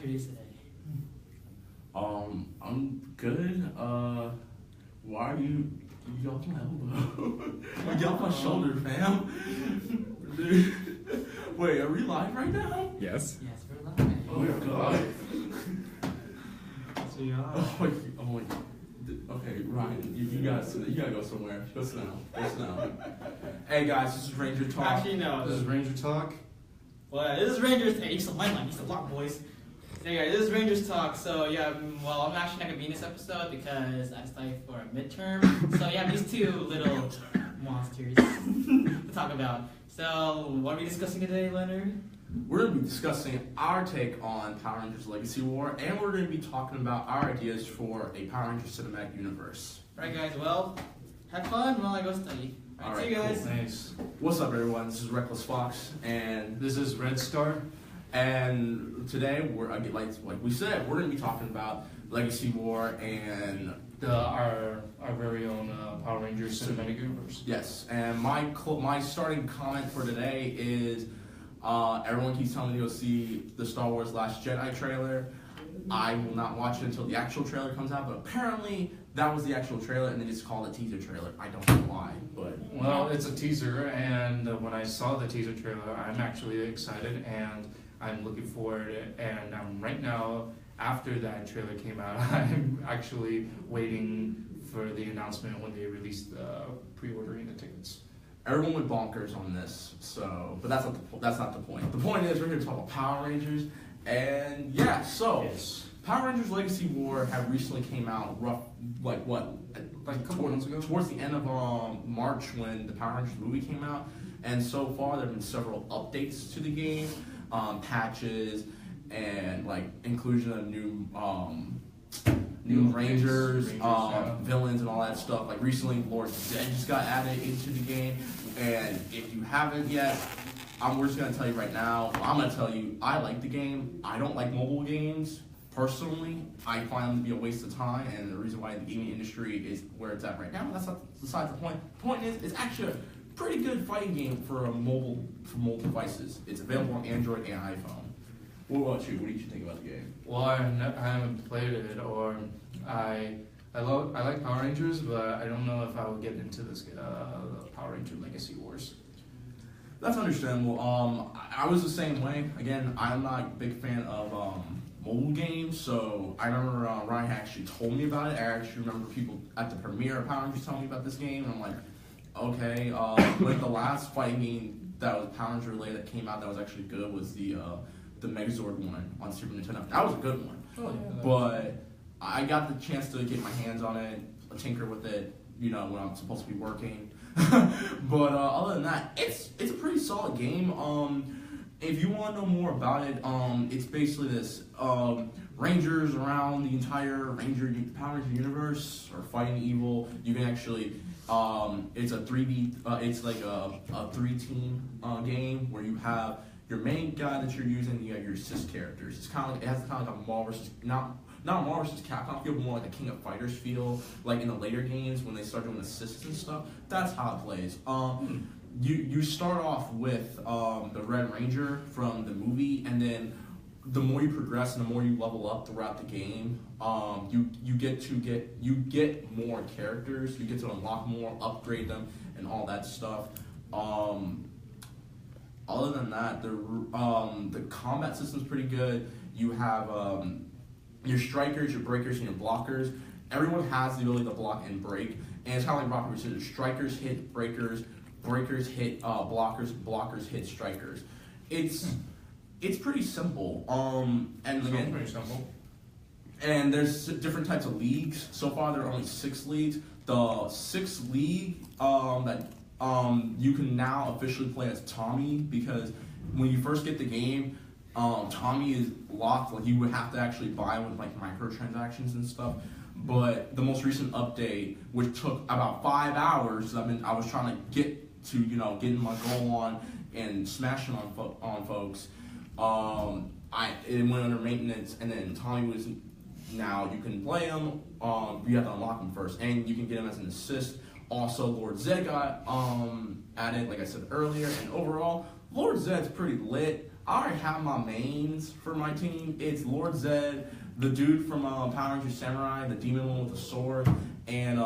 your days today? I'm good. Why are you off my elbow? You off my shoulder, fam. Dude. Wait, are we live right now? Yes. Yes, we're live. Oh my god. So you are. Oh my. Okay, Ryan, you gotta go somewhere. Go sit down. Go sit down. Hey guys, this is Ranger Talk. Actually, no. This is Ranger Talk. Well, this is Rangers. Hey, use the line, use the lock, boys. Anyway, this is Rangers Talk. So yeah, well, I'm actually not gonna be in this episode because I studied for a midterm. So yeah, these two little monsters to talk about. So what are we discussing today, Leonard? We're going to be discussing our take on Power Rangers Legacy War, and we're going to be talking about our ideas for a Power Rangers cinematic universe. Right, guys. Well, have fun while I go study. All right, see you guys. Cool. Nice. What's up, everyone? This is Reckless Fox, and This is Red Star. today we're like we said, we're going to be talking about Legacy War and Our very own Power Rangers cinematic universe. yes. And my starting comment for today is. Everyone keeps telling me to go see the Star Wars Last Jedi trailer. I will not watch it until the actual trailer comes out, but apparently that was the actual trailer and they just called it a teaser trailer. I don't know why, but... Well, it's a teaser, and when I saw the teaser trailer, I'm actually excited, and I'm looking forward. And right now, after that trailer came out, I'm actually waiting for the announcement when they release the pre-ordering the tickets. Everyone went bonkers on this, so... But that's not the point. The point is we're here to talk about Power Rangers, and yeah, so... Yes. Power Rangers Legacy War have recently came out Like a couple months ago? Towards the end of March when the Power Rangers movie came out. And so far there have been several updates to the game, patches, and like inclusion of new Rangers, villains and all that stuff. Like recently Lord Zed just got added into the game. And if you haven't yet, we're just going to tell you right now, I'm going to tell you, I like the game. I don't like mobile games. Personally, I find them to be a waste of time, and the reason why the gaming industry is where it's at right now, that's not besides the point. The point is, it's actually a pretty good fighting game for mobile devices. It's available on Android and iPhone. What about you? What did you think about the game? Well, I haven't played it, or I like Power Rangers, but I don't know if I would get into this Power Ranger Legacy Wars. That's understandable. I was the same way. Again, I'm not a big fan of mobile games, so I remember Ryan actually told me about it. I actually remember people at the premiere of Power Rangers telling me about this game, and I'm like, okay. Like the last fighting game that was Power Rangers related that came out that was actually good was the Megazord one on Super Nintendo. That was a good one. Oh, yeah, But I got the chance to get my hands on it, tinker with it, when I'm supposed to be working. But other than that, it's a pretty solid game. If you want to know more about it, it's basically this: Rangers around the entire Power Ranger universe are fighting evil. You can actually, it's a 3v, it's like a 3-team game where you have your main guy that you're using, you have your assist characters. It's kind of it has kind of like a Marvel versus not Marvel versus Capcom feel, but more like a King of Fighters feel, like in the later games when they start doing assists and stuff. That's how it plays. You start off with the Red Ranger from the movie, and then the more you progress and the more you level up throughout the game, you get more characters. You get to unlock more, upgrade them, and all that stuff. Other than that, the combat system's pretty good. You have your strikers, your breakers, and your blockers. Everyone has the ability to block and break, and it's kind of like Rock Paper Scissors. Strikers hit breakers, breakers hit blockers, blockers hit strikers. It's pretty simple. And again, pretty simple. And there's different types of leagues. So far, there are only 6 leagues. The sixth league that you can now officially play as Tommy, because when you first get the game, Tommy is locked. Like you would have to actually buy with like microtransactions and stuff. But the most recent update, which took about 5 hours, I was trying to get to getting my goal on and smashing on folks. It went under maintenance, and then Tommy was now you can play him. You have to unlock him first, and you can get him as an assist. Also, Lord Zed got added, like I said earlier, and overall, Lord Zed's pretty lit. I already have my mains for my team. It's Lord Zed, the dude from Power Rangers Samurai, the demon one with the sword, and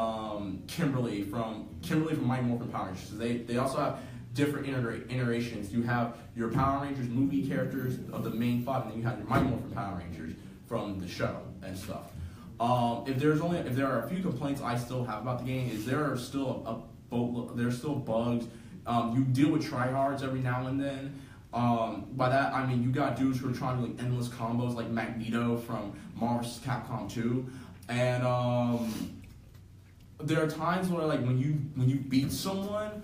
Kimberly from Mighty Morphin Power Rangers. They also have different iterations. You have your Power Rangers movie characters of the main five, and then you have your Mighty Morphin Power Rangers from the show and stuff. If there are a few complaints I still have about the game, is there are still there's still bugs. You deal with tryhards every now and then. By that I mean you got dudes who are trying to do like endless combos like Magneto from Marvel vs. Capcom 2, and there are times where like when you beat someone,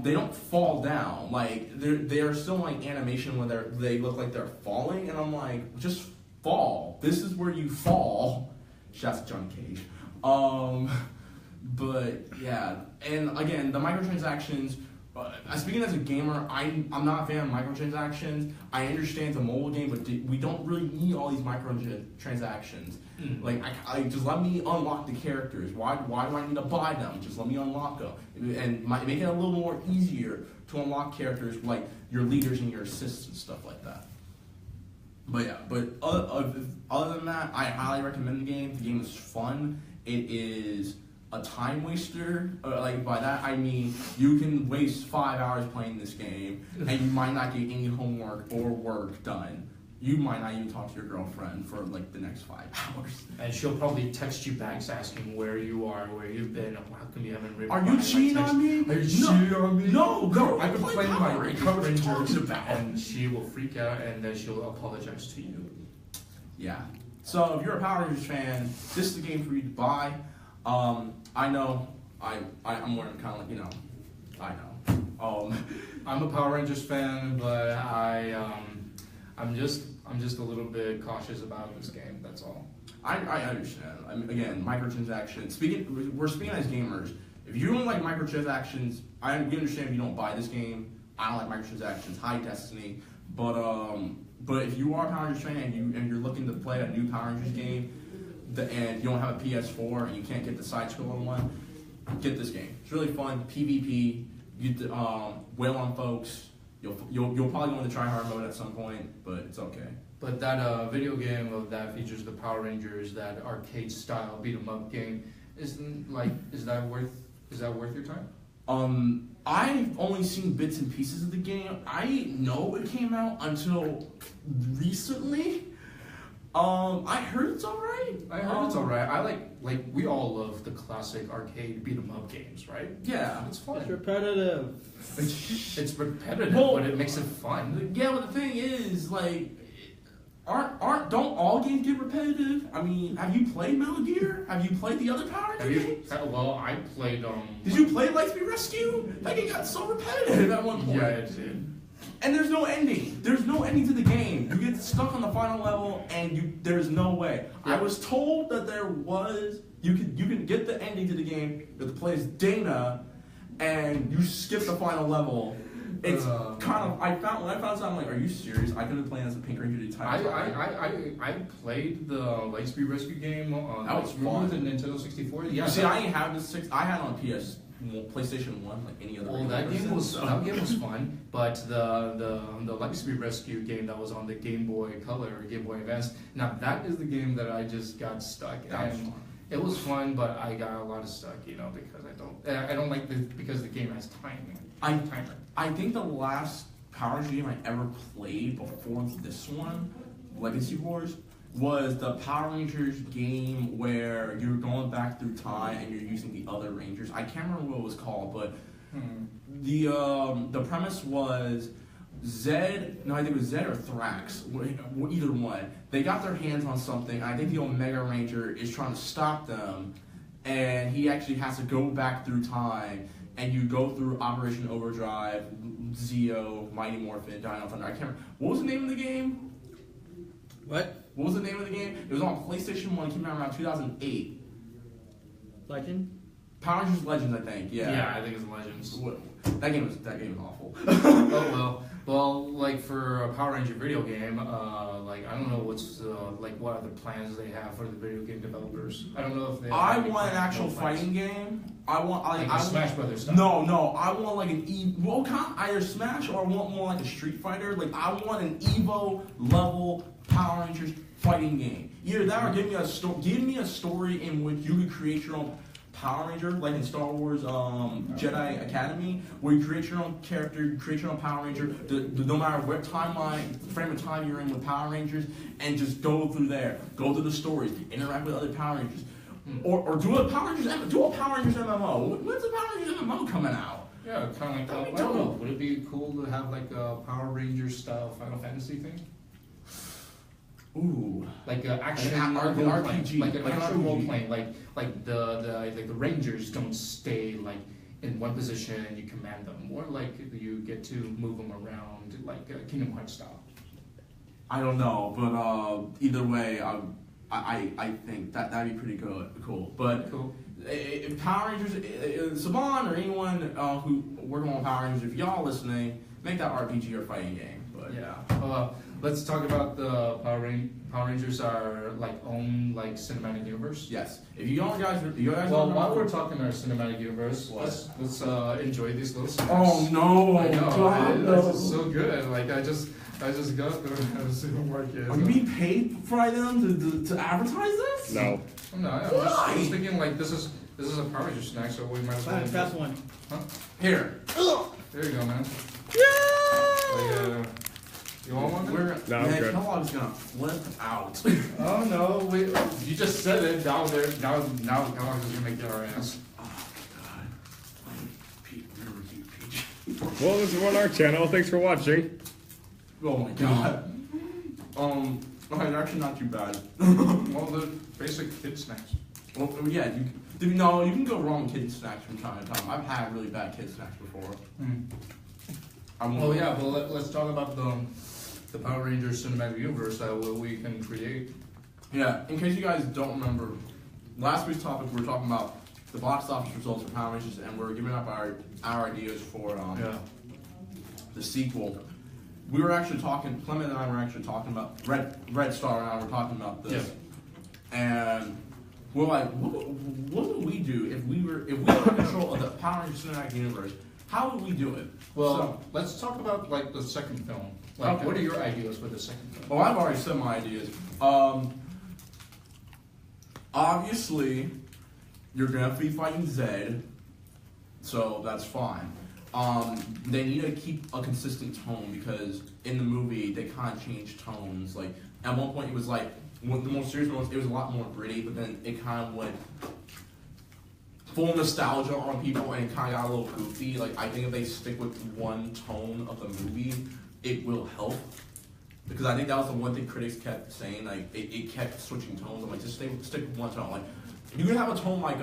they don't fall down. Like they are still like animation where they look like they're falling, and I'm like, just fall. This is where you fall. Shouts to Johnny Cage. But yeah, and again, the microtransactions. Speaking as a gamer, I'm not a fan of microtransactions. I understand the mobile game, but we don't really need all these microtransactions. Like, I just let me unlock the characters. Why do I need to buy them? Just let me unlock them, and make it a little more easier to unlock characters like your leaders and your assists and stuff like that. But yeah, other than that, I highly recommend the game. The game is fun. It is a time waster. Like by that I mean you can waste 5 hours playing this game and you might not get any homework or work done. You might not even talk to your girlfriend for like the next 5 hours. And she'll probably text you back asking where you are, where you've been, how come you haven't replied. Are you cheating on me? Are you cheating on me? No, I've been playing my Power Rangers, about. and she will freak out and then she'll apologize to you. Yeah. So if you're a Power Rangers fan, this is the game for you to buy. I know I'm wearing kind of like, I know. I'm a Power Rangers fan, but I'm just a little bit cautious about this game. That's all. I understand. I mean, again, microtransactions. We're speaking as gamers. If you don't like microtransactions, we understand if you don't buy this game. I don't like microtransactions. Hi, Destiny. But if you are a Power Rangers fan and you're looking to play a new Power Rangers game, and you don't have a PS4 and you can't get the side-scrolling one, get this game. It's really fun. PvP. You wail on folks. You'll probably go into try-hard mode at some point, but it's okay. But that video game that features the Power Rangers, that arcade-style beat-em-up game, is that worth your time? I've only seen bits and pieces of the game. I didn't know it came out until recently. I heard it's alright. I heard it's alright. I like we all love the classic arcade beat 'em up games, right? Yeah, it's fun. It's repetitive. It's repetitive, but it makes it fun. Yeah, but the thing is, like, don't all games get repetitive? I mean, have you played Metal Gear? Have you played the other Power Rangers games? Well, I played Did you play Lightspeed Rescue? That game got so repetitive at one point. Yeah, it did. And there's no ending. There's no ending to the game. You get stuck on the final level, and there's no way. Yeah. I was told that there was. You can get the ending to the game. You have to play as Dana, and you skip the final level. It's kind of. When I found out, I'm like, are you serious? I could have played as a Pink Ranger the entire time. I played the Lightspeed Rescue game on that was fun. The Nintendo 64. Yeah. See, I didn't have the 6. I had it on PlayStation 1, like any other. Well, that game was fun, but the Lightspeed Rescue game that was on the Game Boy Color or Game Boy Advance. Now that is the game that I just got stuck. It was fun, but I got a lot of stuck, because I don't like because the game has timing. I think the last Power Rangers game I ever played before this one, Legacy Wars, was the Power Rangers game where you're going back through time and you're using the other Rangers. I can't remember what it was called, but the premise was Zed. No, I think it was Zed or Thrax. Either one. They got their hands on something. I think the Omega Ranger is trying to stop them, and he actually has to go back through time. And you go through Operation Overdrive, Zeo, Mighty Morphin, Dino Thunder. I can't remember. What was the name of the game? What? What was the name of the game? It was on PlayStation 1. It came out around 2008. Legend? Power Rangers Legends, I think. Yeah. Yeah, I think it's Legends. That game was awful. Oh well. Well, like for a Power Ranger video game, like I don't know what other plans they have for the video game developers. I don't know if they. I have want an actual fighting game. I want like a Smash Brothers stuff. No. I want like either Smash or I want more like a Street Fighter. Like I want an Evo level Power Rangers fighting game. Either that or give me a story in which you could create your own Power Ranger, like in Star Wars Jedi Academy, where you create your own character, you create your own Power Ranger, no matter what frame of time you're in with Power Rangers, and just go through there, go through the stories, interact with other Power Rangers, or do a Power Rangers MMO. When's the Power Rangers MMO coming out? Yeah, kind of like I don't know. Would it be cool to have like a Power Rangers style Final Fantasy thing? Ooh, like an action RPG, like an actual role playing, like the Rangers don't stay like in one position and you command them, more like you get to move them around like Kingdom Hearts style. I don't know, but either way, I think that'd be pretty cool. But cool. If Power Rangers, Saban or anyone who working on Power Rangers, if y'all listening, make that RPG or fighting game. But yeah. Let's talk about the Power Rangers are like own like cinematic universe. Yes. If you guys well, while we're talking our cinematic universe, let's enjoy these little snacks. Oh no! I know. God, This is so good. Like I just got to the supermarket. Are you being paid by them to advertise this? No. I'm not. I'm just thinking like this is a Power Ranger snack, so we might as well. Fast one. Huh? Here. There you go, man. Yeah. Like, you want one? No, I'm good. Kellogg's gonna flip out. Oh no! Wait, you just said it. Now Kellogg's is gonna make our ass. Oh God. Pete, remember Peach. Well, this is on our channel. Thanks for watching. Oh my God. Okay, they're actually not too bad. Well, the basic kid snacks. Well, yeah, you can go wrong with kid snacks from time to time. I've had really bad kid snacks before. Oh yeah, well let's talk about the Power Rangers cinematic universe that we can create. Yeah, in case you guys don't remember, last week's topic we were talking about the box office results for Power Rangers, and we were giving up our ideas for the sequel. We were actually talking. Clement and I were actually talking about Red Star and I were talking about this, and we're like, what would we do if we were in control of the Power Rangers cinematic universe? How would we do it? Well, let's talk about like the second film. Like, okay. What are your ideas for the second film? Well, I've already said my ideas. Obviously, you're gonna be fighting Zed, so that's fine. They need to keep a consistent tone because in the movie they kind of changed tones. Like at one point it was like the most serious ones. It was a lot more gritty, but then it kind of went full nostalgia on people and it kind of got a little goofy. Like I think if they stick with one tone of the movie, it will help. Because I think that was the one thing critics kept saying. Like it kept switching tones. I'm like, just stick with one tone. Like you can have a tone like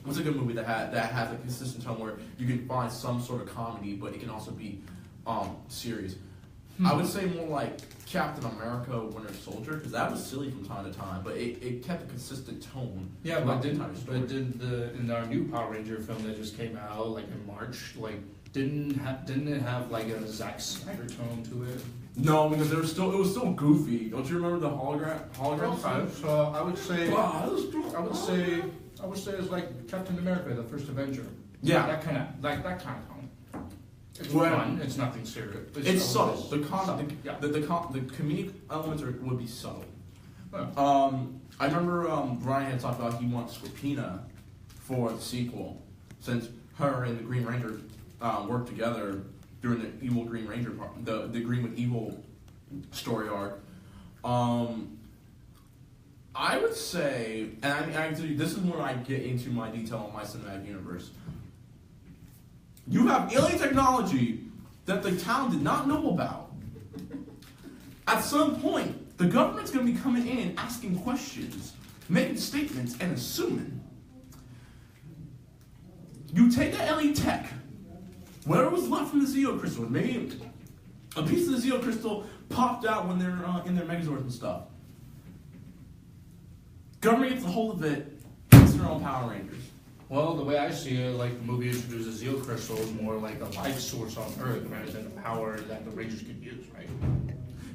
what's a good movie that has a consistent tone where you can find some sort of comedy, but it can also be serious. I would say more like Captain America: Winter Soldier, because that was silly from time to time, but it kept a consistent tone. Yeah, but in our new Power Ranger film that just came out like in March, like didn't it have like a Zack Snyder tone to it? No, because it was still goofy. Don't you remember the hologram stuff? So I would say I would say it's like Captain America: The First Avenger. Yeah, that kind of tone. It's well, fun. It's nothing serious. It's subtle. The comedic elements would be subtle. Yeah. I remember Brian had talked about he wants Scorpina for the sequel, since her and the Green Ranger worked together during the Evil Green Ranger part, the Green with Evil story arc. I would say, and actually this is where I get into my detail on my cinematic universe. You have alien technology that the town did not know about. At some point, the government's going to be coming in asking questions, making statements, and assuming. You take that alien tech, whatever was left from the Zeo Crystal, maybe a piece of the Zeo Crystal popped out when they're in their Megazords and stuff. Government gets a hold of it, makes their own Power Rangers. Well, the way I see it, like the movie introduces Zeo Crystal is more like a life source on Earth rather than a power that the Rangers could use, right?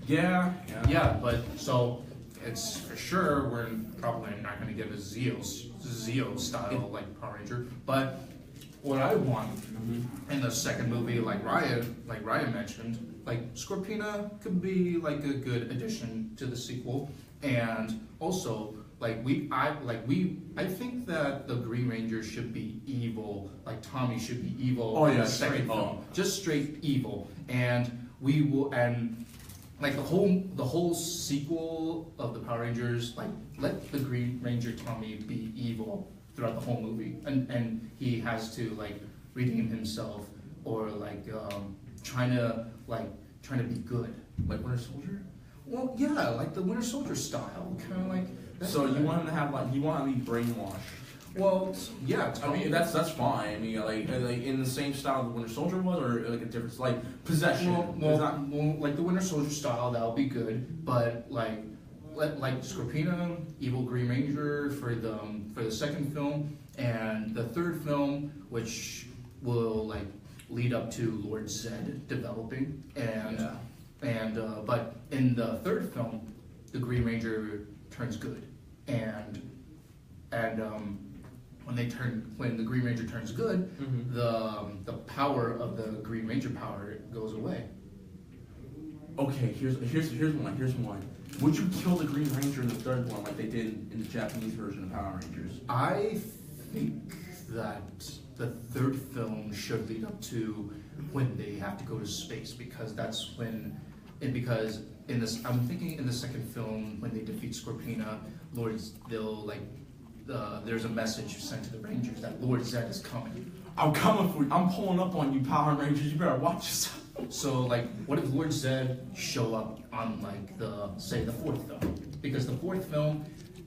Yeah. Yeah, but so it's for sure we're probably not going to get a Zeo style like Power Ranger. But what I want in the second movie, like Ryan mentioned, like Scorpina could be like a good addition to the sequel, and also I think that the Green Ranger should be evil, like Tommy should be evil. Oh, in yeah, the second straight film, up. just straight evil, and we will and. Like the whole sequel of the Power Rangers, like let the Green Ranger Tommy be evil throughout the whole movie, and he has to like redeem himself or like trying to be good. Like Winter Soldier. Well, yeah, like the Winter Soldier style, kind of like. So you want him to have like you want him to be brainwashed. Well, yeah. I mean that's fine. I mean like in the same style the Winter Soldier was, or like a different like possession. Well, like the Winter Soldier style, that'll be good. But like Scorpina, evil Green Ranger for the second film, and the third film, which will like lead up to Lord Zed developing, but in the third film, the Green Ranger turns good, and when the Green Ranger turns good, the power of the Green Ranger power goes away. Okay, here's one. Would you kill the Green Ranger in the third one like they did in the Japanese version of Power Rangers? I think that the third film should lead up to when they have to go to space, because that's when, because I'm thinking in the second film when they defeat Scorpina, there's a message sent to the Rangers that Lord Zed is coming. I'm coming for you. I'm pulling up on you, Power Rangers. You better watch yourself. So, like, what if Lord Zed show up on, like, the fourth film?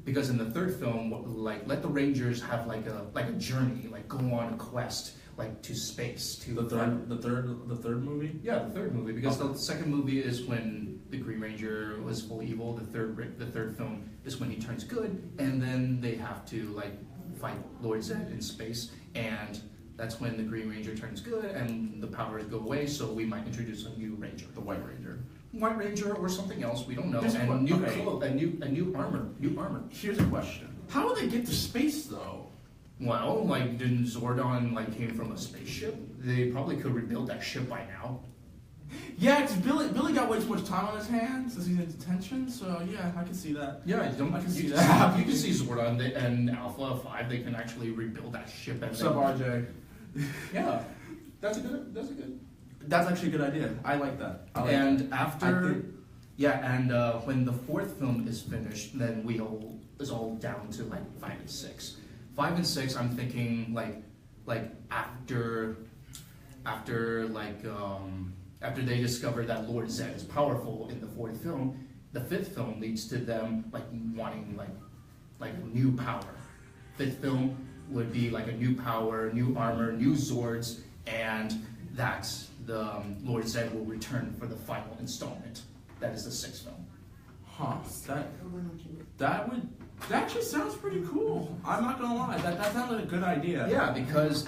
Because in the third film, like, let the Rangers have, like a journey, like, go on a quest, like, to space. The third movie? Yeah, the third movie. Because the second movie is when the Green Ranger was full evil. The third film is when he turns good, and then they have to, like, fight Lord Zed in space, and that's when the Green Ranger turns good and the powers go away, so we might introduce a new Ranger. The White Ranger. White Ranger or something else, we don't know. Here's And new armor. Here's a question. How will they get to space though? Well, like, didn't Zordon like came from a spaceship? They probably could rebuild that ship by now. Yeah, because Billy got way too much time on his hands since he's in detention, so yeah, I can see that. Yeah, I can see that. You can see Zordon and Alpha 5, they can actually rebuild that ship. What's up, RJ? Yeah, that's a good. That's actually a good idea. I like that. When the fourth film is finished, then it's all down to like 5 and 6. 5 and 6, I'm thinking after they discover that Lord Zed is powerful in the fourth film, the fifth film leads to them like wanting like new power. Fifth film would be like a new power, new armor, new Zords, and that the Lord Zed will return for the final installment. That is the sixth film. Huh? That actually sounds pretty cool. I'm not gonna lie. That sounds like a good idea. Yeah, because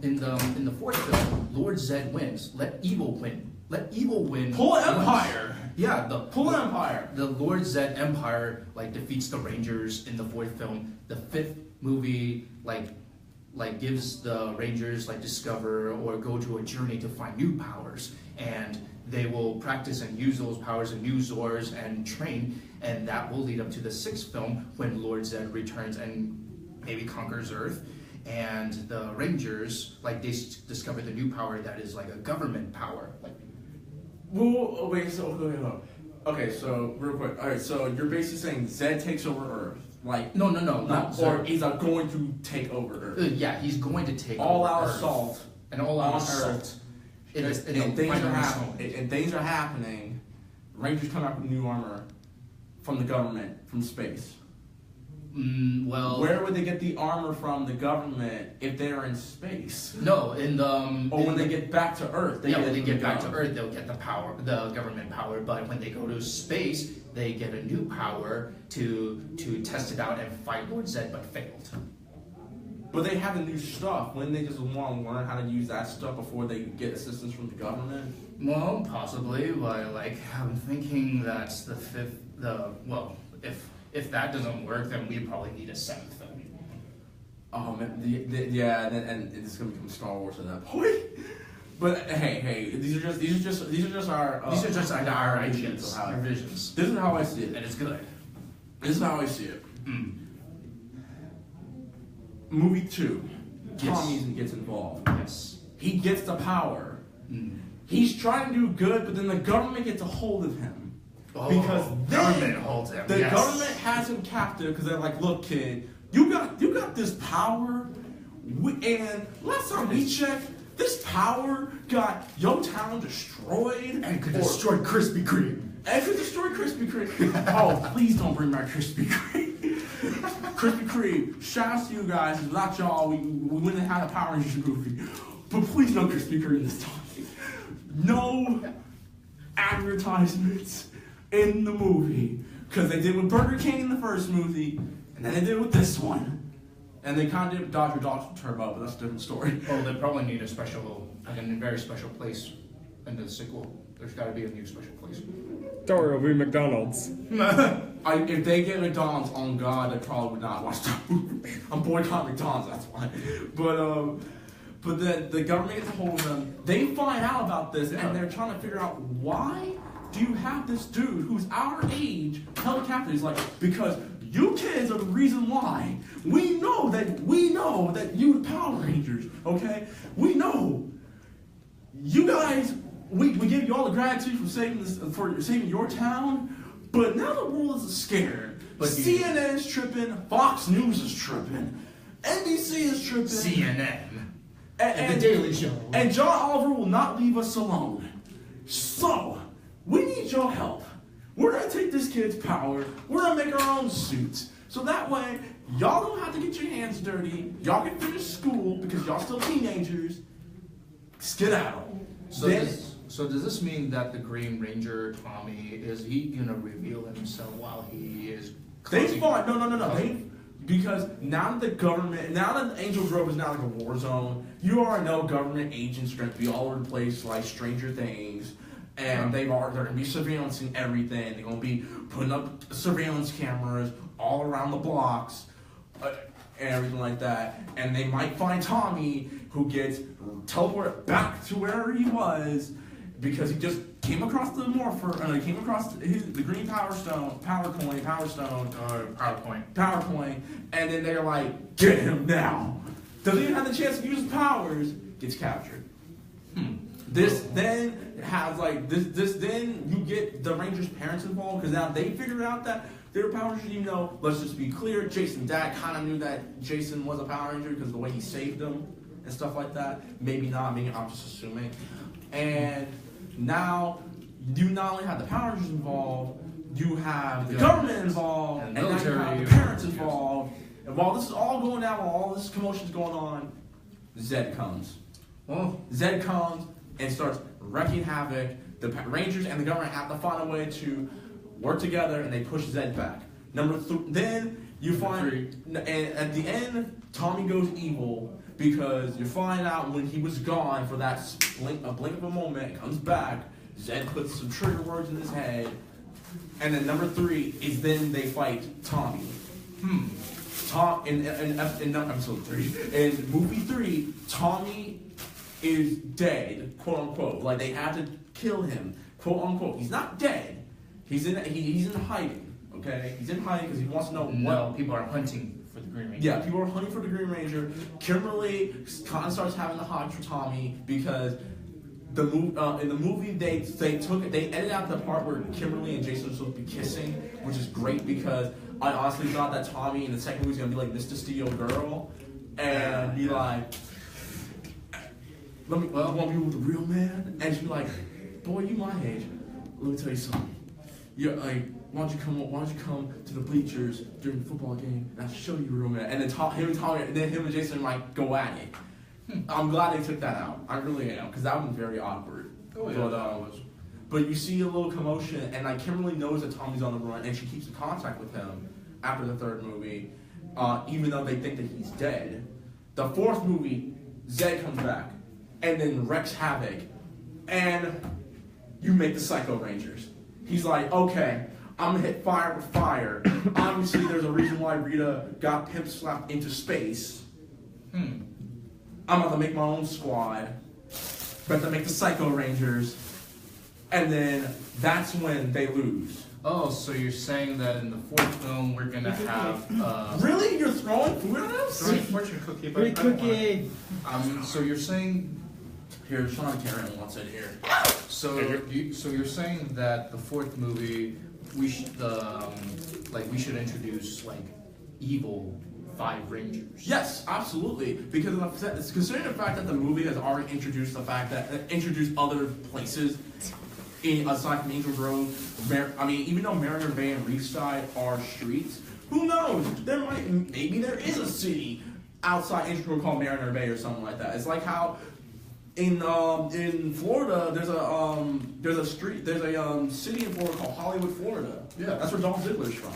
in the fourth film, Lord Zed wins. Let evil win. Let evil win. Pull Empire. Yeah, Pull Empire. The Lord Zed Empire like defeats the Rangers in the fourth film. The fifth movie like gives the Rangers like discover or go to a journey to find new powers, and they will practice and use those powers and new Zords and train, and that will lead up to the sixth film when Lord Zed returns and maybe conquers Earth, and the Rangers like they discover the new power that is like a government power. Like, well, wait. So okay. So real quick. All right. So you're basically saying Zed takes over Earth. Like no, not or he's going to take over Earth. Yeah, he's going to take all over out Earth. assault And all out on assault. Earth. And things are happening. Rangers come out with new armor from the government, from space. Well, where would they get the armor from the government if they're in space? No, when they get back to Earth. When they get back to Earth, they'll get the power, the government power. But when they go to space, they get a new power to test it out and fight Lord Zed, but failed. But they have the new stuff. When they just want to learn how to use that stuff before they get assistance from the government. Well, possibly, but I'm thinking that's if that doesn't work, then we probably need a seventh film. Oh man, yeah, and it's gonna become Star Wars at that point. But hey, these are just our our ideas, visions of how- our visions, This is how I see it. and it's good. This is how I see it. Mm. Movie 2, Yes. Tommy gets involved. Yes. He gets the power. Mm. He's trying to do good, but then the government gets a hold of him. Because then government holds him. The yes. government has him captive because they're like, look, kid, you got this power, and last time we checked, this power got your town destroyed And could destroy Krispy Kreme. And could destroy Krispy Kreme. Oh, please don't bring back Krispy Kreme. Krispy Kreme, shout out to you guys. Without y'all, we wouldn't have had a Power Rangers movie. But please no Krispy Kreme this time. No advertisements in the movie. Because they did with Burger King in the first movie, and then they did with this one. And they kind of did Dodger Turbo, but that's a different story. Well, they probably need a very special place in the sequel. There's got to be a new special place. Don't worry, it'll be McDonald's. If they get McDonald's, on God, they probably would not watch that movie. I'm boycotting McDonald's, that's why. But then the government gets a hold of them. They find out about this, and they're trying to figure out, why do you have this dude who's our age held captive? He's like, because you kids are the reason why. We know that you the Power Rangers, okay? We know. You guys, we give you all the gratitude for saving your town, but now the world is scared. But CNN is tripping, Fox News is tripping, NBC is tripping. CNN. And The Daily Show. And John Oliver will not leave us alone. So, we need your help. We're going to take this kid's power. We're going to make our own suits. So that way, y'all don't have to get your hands dirty. Y'all can finish school because y'all still teenagers. Skedaddle. So does this mean that the Green Ranger, Tommy, is he going to reveal himself while he is... They fought. No. Because now that Angel Grove is now like a war zone, you already know government agents are going to be all over the place like Stranger Things. And they're going to be surveillancing everything. They're going to be putting up surveillance cameras all around the blocks and everything like that. And they might find Tommy, who gets teleported back to where he was because he just came across the the green power point, and then they're like, get him now. Doesn't even have the chance to use his powers, gets captured. This then you get the Rangers' parents involved because now they figured out that their Power Rangers. Let's just be clear, Jason's dad kind of knew that Jason was a Power Ranger because of the way he saved them and stuff like that. Maybe not. Maybe I'm just assuming. And now you not only have the Power Rangers involved, you have the government involved, and now you have the parents involved. And while this is all going down, while all this commotion's going on, Zed comes. Well, Zed comes and starts wreaking havoc. The Rangers and the government have to find a way to work together, and they push Zed back. Then you find, and at the end, Tommy goes evil because you find out when he was gone for that blink of a moment, comes back. Zed puts some trigger words in his head, and then number 3 is then they fight Tommy. In episode 3, in movie 3, Tommy is dead, quote unquote. Like they had to kill him, quote unquote. He's not dead. He's in hiding. Okay, he's in hiding because he wants to know what people are hunting for the Green Ranger. Yeah, people are hunting for the Green Ranger. Kimberly kind of starts having the hots for Tommy because in the movie they edited out the part where Kimberly and Jason are supposed to be kissing, which is great because I honestly thought that Tommy in the second movie was gonna be like Mr. Steel girl and be like, want me with a real man? And she'd be like, boy, you my age. Let me tell you something. You're like, why don't you come to the bleachers during the football game and I'll show you a real man. And then him and Jason might go at it. I'm glad they took that out. I really am, because that would be very awkward. But you see a little commotion, and like Kimberly knows that Tommy's on the run, and she keeps in contact with him after the third movie, even though they think that he's dead. The fourth movie, Zed comes back, and then wrecks havoc, and you make the Psycho Rangers. He's like, okay, I'm gonna hit fire with fire. Obviously, there's a reason why Rita got pimp slapped into space. I'm gonna make my own squad. But to make the Psycho Rangers, and then that's when they lose. Oh, so you're saying that in the fourth film we're gonna have Really? You're throwing food at us? throwing fortune cookie, but Free I don't want cookie. it. So you're saying Here, Sean Karen wants it here. so you're saying that the fourth movie we should we should introduce like evil 5 Rangers. Yes, absolutely. Because of the, considering the fact that the movie has already introduced the fact that introduced other places aside from Angel Grove. Even though Mariner Bay and Reefside are streets, who knows? Maybe there is a city outside Angel Grove called Mariner Bay or something like that. It's like how in Florida there's a city in Florida called Hollywood, Florida. Yeah. That's where Dolph Ziggler's from.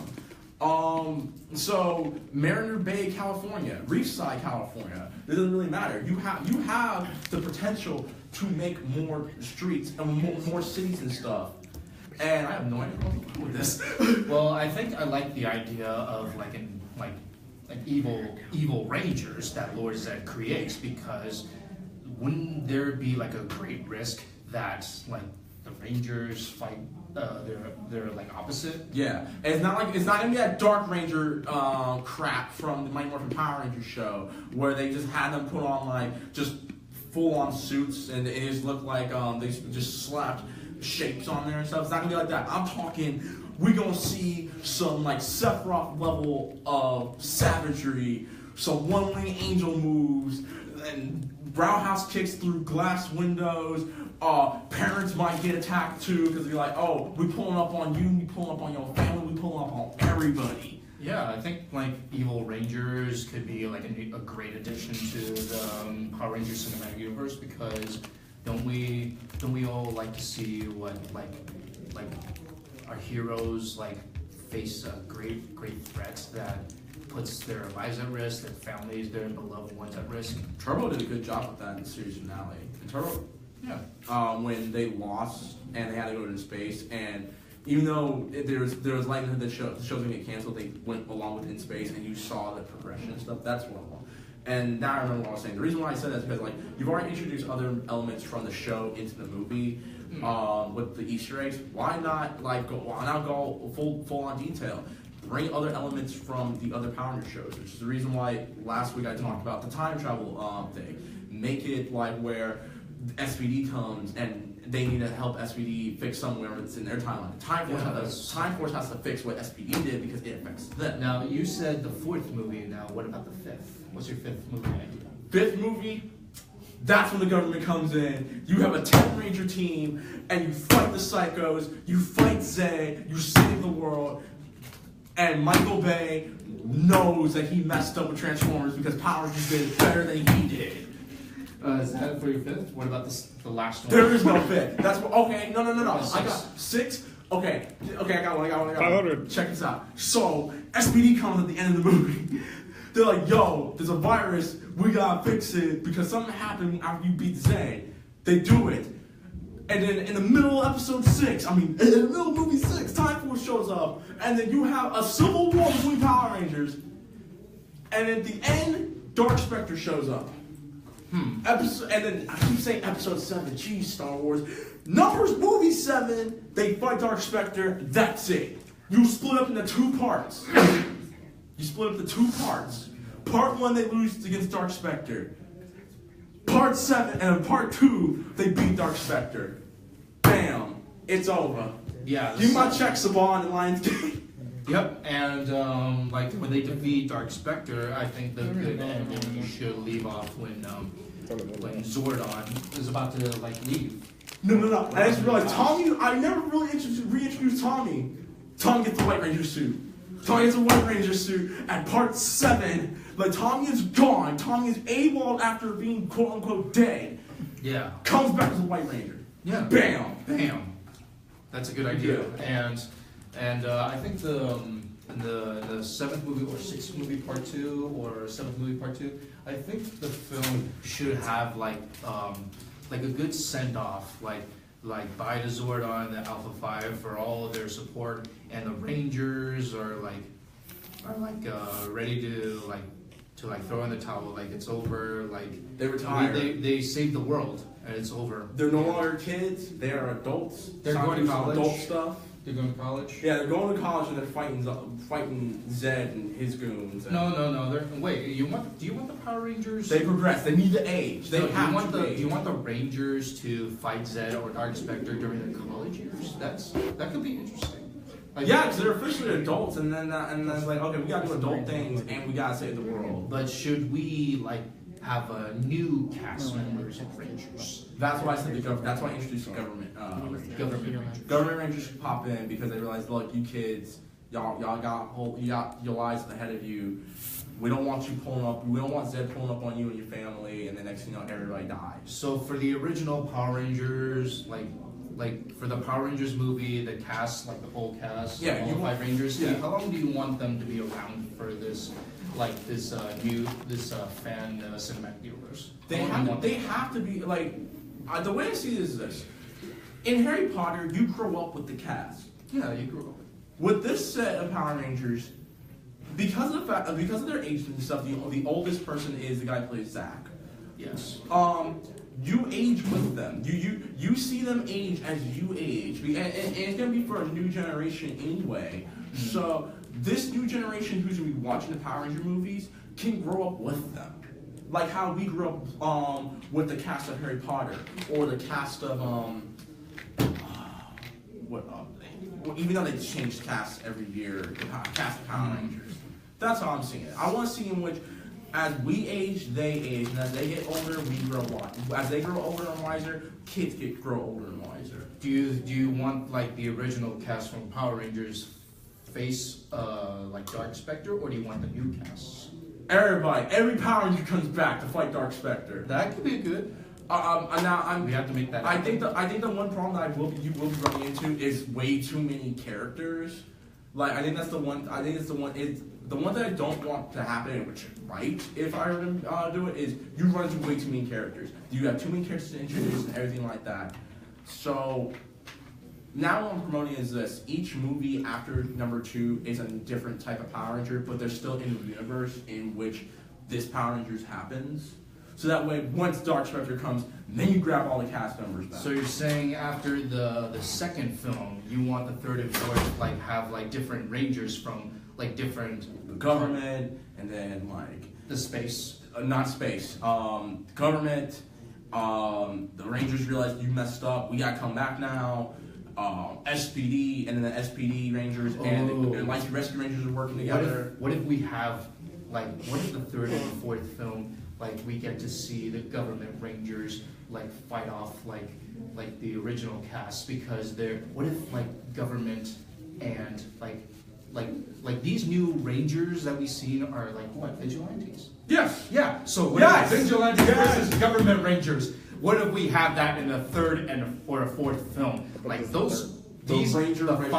So Mariner Bay, California, Reefside, California. It doesn't really matter. You have the potential to make more streets and more cities and stuff. And I have no idea what to do with this. Well, I think I like the idea of evil rangers that Lord Zed creates, because wouldn't there be like a great risk that like the Rangers fight they're like opposite? Yeah, and it's not gonna be that Dark Ranger crap from the Mighty Morphin Power Rangers show where they just had them put on like just full on suits and it just looked like they just slapped shapes on there and stuff. It's not gonna be like that. I'm talking, we're gonna see some like Sephiroth level of savagery, some one-wing angel moves, and roundhouse kicks through glass windows. Parents might get attacked too because they're like, oh, we pulling up on you, we pulling up on your family, we pulling up on everybody. Yeah, I think like evil Rangers could be like a great addition to the Power Rangers cinematic universe, because don't we all like to see what like our heroes like face great threats that puts their lives at risk, their families, their beloved ones at risk. Turbo did a good job with that in the series finale. And Turbo, when they lost and they had to go into space, and even though there was likelihood that the show's gonna get canceled, they went along with In Space, and you saw the progression and stuff. That's one. And now I remember what I was saying. The reason why I said that is because like you've already introduced other elements from the show into the movie with the Easter eggs. Why not go full on detail? Bring other elements from the other Power Rangers shows, which is the reason why last week I talked about the time travel thing. Make it like where SPD comes and they need to help SPD fix somewhere that's in their timeline. Time Force has to fix what SPD did because it affects them. Now you said the fourth movie. Now what about the fifth? What's your fifth movie idea? Fifth movie, that's when the government comes in. You have a 10 Ranger team, and you fight the psychos, you fight Zed, you save the world, and Michael Bay knows that he messed up with Transformers because Power Rangers did it better than he did. Is that for your fifth? What about the last one? There is no fifth. That's what. Okay, no. Six. I got 6. Okay, I got one. 500. Check this out. So SPD comes at the end of the movie. They're like, yo, there's a virus. We gotta fix it because something happened after you beat Zed. They do it. And then in the middle of episode 6, in the middle of movie 6, Time Force shows up. And then you have a civil war between Power Rangers. And at the end, Dark Spectre shows up. And then I keep saying episode 7. Geez, Star Wars. Movie 7, they fight Dark Spectre. That's it. You split up into 2 parts. Part 1, they lose against Dark Spectre. Part 7 and part 2, they beat Dark Spectre. Bam. It's over. Yeah. You might check Saban and Lionsgate. Yep, and when they defeat Dark Spectre, I think the good ending you should leave off when Zordon is about to leave. No. I just realized Tommy. I never really reintroduced Tommy. Tommy gets the White Ranger suit. At part 7. Tommy is gone. Tommy is AWOL after being quote unquote dead. Yeah. Comes back as a White Ranger. Yeah. Bam. That's a good idea. Yeah. And I think the the seventh movie or sixth movie part 2 or seventh movie part 2, I think the film should have like a good send off, like bye to Zordon and the Alpha 5 for all of their support, and the Rangers are ready to throw in the towel, like it's over, like They retired. they saved the world and it's over. They're no longer kids. They are adults. They're going to college. Adult stuff. They're going to college. Yeah, they're going to college and they're fighting Zed and his goons. And No. Wait, do you want the Power Rangers? they progress. They need to age. They No, have to do age. you want the Rangers to fight Zed or Dark Spectre during their college years? That could be interesting. Like, Yeah, because they're officially adults, and then it's like, okay, we gotta do adult things, and we gotta save the world. But should we have a new cast members of Rangers? That's why I said the government. That's why I introduced the government. Government Rangers. Government Rangers should pop in because they realize, look, you kids, y'all got your lives ahead of you. We don't want you pulling up. We don't want Zed pulling up on you and your family, and the next thing you know, everybody dies. So for the original Power Rangers, like for the Power Rangers movie, the cast, like the whole cast, Yeah, all you the want- 5 Rangers. yeah. How long do you want them to be around for this, fan cinematic universe? They How long do you have. want They them? have to be like. The way I see this is this: in Harry Potter, you grow up with the cast. Yeah, you grew up. With this set of Power Rangers, because of their age and stuff, the oldest person is the guy who plays Zack. Yes. You age with them. You see them age as you age, and it's gonna be for a new generation anyway. So this new generation who's gonna be watching the Power Ranger movies can grow up with them, like how we grew up with the cast of Harry Potter or the cast of even though they change casts every year, the cast of Power Rangers. That's how I'm seeing it. I want to see in which, as we age, they age, and as they get older, we grow wiser. As they grow older and wiser, kids grow older and wiser. Do you want like the original cast from Power Rangers face like Dark Spectre, or do you want the new casts? Every Power Ranger comes back to fight Dark Spectre. That could be good. We have to make that. I happen. think the one problem that you will be running into is way too many characters. Like I think that's the one. I think it's the one. It's the one that I don't want to happen, which right if I were to do it, is you run into way too many characters. You have too many characters to introduce and everything like that. So now what I'm promoting is this: each movie after number 2 is a different type of Power Ranger, but they're still in the universe in which this Power Rangers happens. So that way, once Dark Spectre comes, then you grab all the cast members back. So you're saying after the second film, you want the third and fourth have different Rangers from different the government, and then the space. not space, government. The Rangers realize you messed up. We gotta come back now. SPD, and then the SPD Rangers and the Light Rescue Rangers are working together. What if we have what if the third and fourth film we get to see the government Rangers fight off the original cast, because they're what if government and these new Rangers that we've seen are vigilantes? Yes. Yeah. So what Yes! if vigilantes Yes! versus government Rangers? What if we have that in a third or a fourth film? These Ranger the Rangers-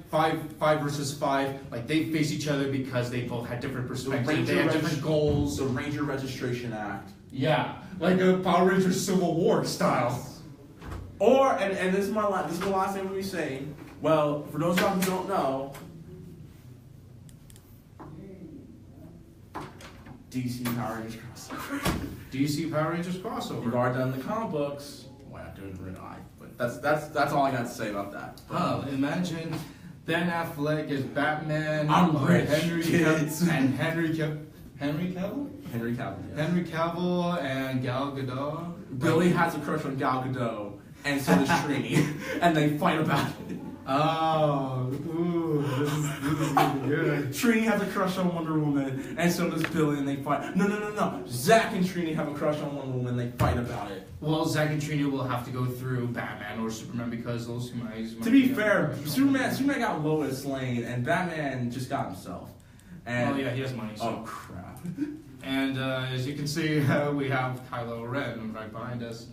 five versus five, they face each other because they both had different perspectives. They had different goals. The Ranger Registration Act. Yeah, like a Power Rangers Civil War style. Or and this is the last thing we say. Well, for those of you who don't know, DC Power Rangers crossover. DC Power Rangers We've crossover. already done the comic books. We're not doing the red eye, but that's all I got to say about that. Imagine Ben Affleck as Batman. I'm or rich, Henry kids. and Henry Cavill. Henry Cavill. Yes. Henry Cavill and Gal Gadot. Billy has a crush on Gal Gadot, and so does Trini, and they fight about it. Oh, ooh, this is gonna be good. Trini has a crush on Wonder Woman, and so does Billy, and they fight. No. Zack and Trini have a crush on Wonder Woman, and they fight about it. Well, Zack and Trini will have to go through Batman or Superman because those two might. To be fair, Superman got Lois Lane, and Batman just got himself. And, Oh yeah, he has money. So. Oh crap. And as you can see, we have Kylo Ren right behind us,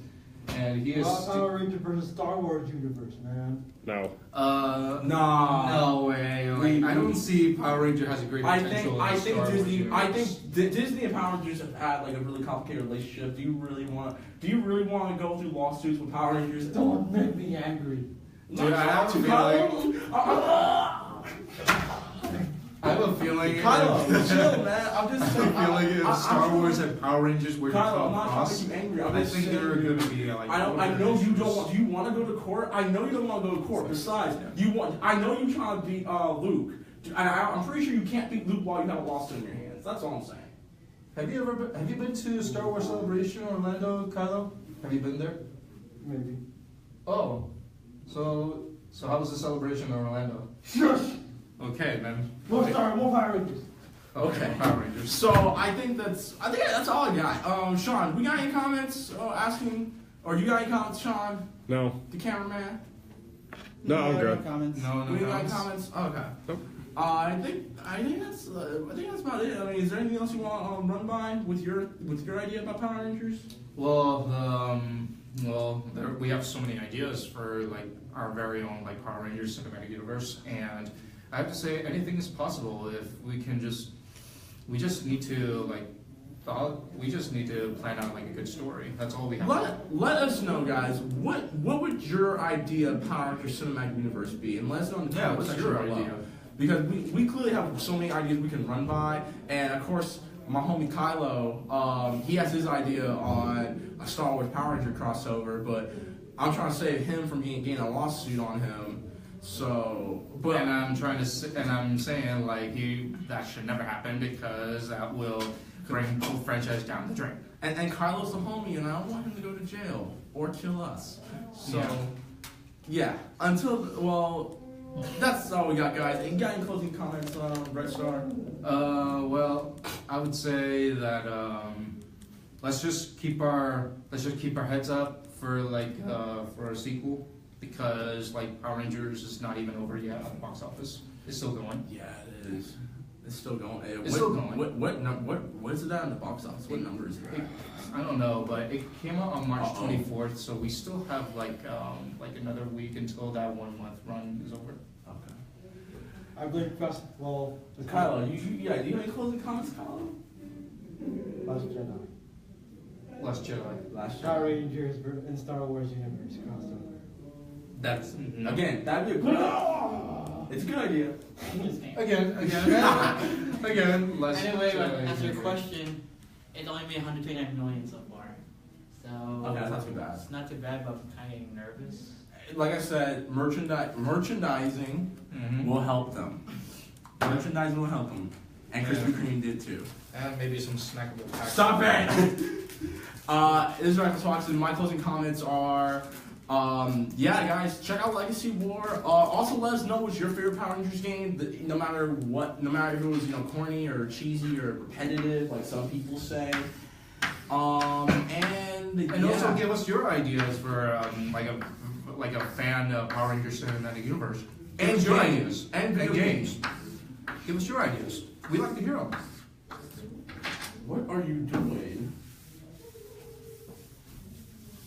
and he is. Power Ranger versus Star Wars universe, man. No. No. No way. We I don't see Power Ranger has a great I potential. think in the Star Wars universe. Disney and Power Rangers have had like a really complicated relationship. Do you really want to go through lawsuits with Power Rangers? Don't make me angry. Dude, I have a feeling. I have a feeling. Kylo, chill, man. I'm just saying. I feel like if Star Wars and Power Rangers were to Kylo, I'm come not trying to across, make you angry. I'm I just think saying, they're going to be like. I know you don't want. Do you want to go to court? I know you don't want to go to court. Besides, you want. I know you trying to beat Luke. I'm pretty sure you can't beat Luke while you have a lawsuit in your hands. That's all I'm saying. Have you been to Star Wars Celebration Orlando, Kylo? Have you been there? Maybe. Oh, so how was the celebration in Orlando? Shush! Okay, then. More Power Rangers. Okay. Power Rangers. So I think that's all I got. Sean, we got any comments asking, or you got any comments, Sean, No. the cameraman? No, I'm No good. comments. No, We got any comments. comments? Okay. Nope. I think that's about it. I mean, is there anything else you want to run by with your idea about Power Rangers? Well, we have so many ideas for like our very own like Power Rangers cinematic universe, and I have to say anything is possible if we can just. We just need to plan out like a good story. That's all we have. Let us know, guys. What would your idea of Power Rangers cinematic universe be? And let us know in the Yeah, comment what's section your below. idea? Because we clearly have so many ideas we can run by, and of course, my homie Kylo, he has his idea on a Star Wars Power Ranger crossover, but I'm trying to save him from getting a lawsuit on him. So, but and I'm saying like that should never happen because that will bring the whole franchise down the drain. and Kylo's the homie, and I don't want him to go to jail or kill us. So, yeah. That's all we got, guys. And got any closing comments on Red Star? Well, I would say that let's just keep our heads up for for a sequel because like Power Rangers is not even over yet on the box office. It's still going. Yeah, it is. It's still going. It's still going. What is it at in the box office? What number is it at? I don't know, but it came out on March Uh-oh. 24th, so we still have like another week until that 1 month run is over. Okay. I believe well, Kylo, do you have any closing comments, Kylo? Last Jedi. Last Jedi. Last Power Rangers in Star Wars universe crossover. That's Again, that'd be a good idea. It's a good idea. Again. Last Anyway, Jedi to answer your universe. question, it's only made 129 million so far. So Okay, that's not too bad. It's not too bad, but I'm kind of getting nervous. Like I said, merchandising Mhm. will help them. Merchandising will help them. And Krispy Kreme did too. And maybe some snackable packs. Stop it! This is Reckless Fox, and my closing comments are, yeah, guys, check out Legacy War. Also, let us know what's your favorite Power Rangers game. No matter if it was corny or cheesy or repetitive, like some people say. And also give us your ideas for like a fan of Power Rangers Cinematic Universe. And Give us your games. ideas. And video games. Give us your ideas. We like to hear them. What are you doing?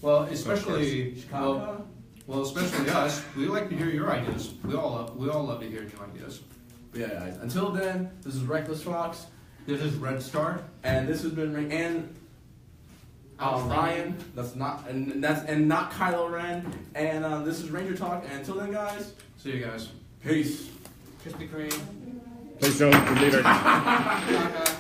Well, especially Chicago? well, especially us. We like to hear your ideas. We all love to hear new ideas. Yeah, guys. Until then, this is Reckless Fox, This is Red Star. and this has been Ryan. That's not not Kylo Ren. And this is Ranger Talk. And until then, guys, See you guys. peace. Krispy Kreme. Please don't delete our. Chaka.